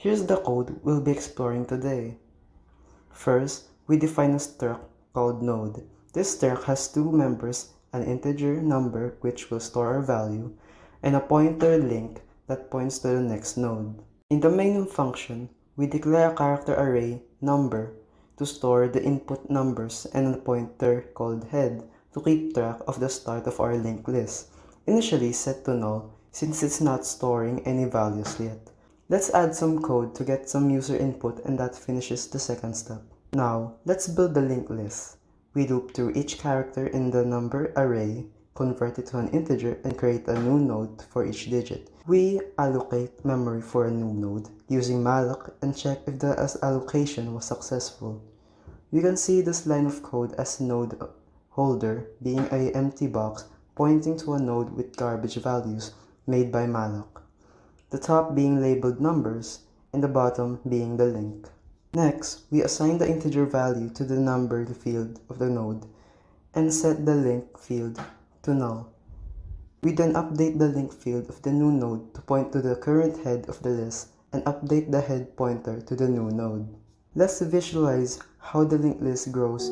Here's the code we'll be exploring today. First, we define a struct called node. This struct has two members, an integer number which will store our value, and a pointer link that points to the next node. In the main function, we declare a character array number to store the input numbers and a pointer called head to keep track of the start of our linked list, initially set to null since it's not storing any values yet. Let's add some code to get some user input and that finishes the second step. Now, let's build the linked list. We loop through each character in the number array, convert it to an integer, and create a new node for each digit. We allocate memory for a new node using malloc and check if the allocation was successful. We can see this line of code as node holder being an empty box pointing to a node with garbage values made by malloc, the top being labeled numbers and the bottom being the link. Next, we assign the integer value to the number field of the node and set the link field to null. We then update the link field of the new node to point to the current head of the list and update the head pointer to the new node. Let's visualize how the linked list grows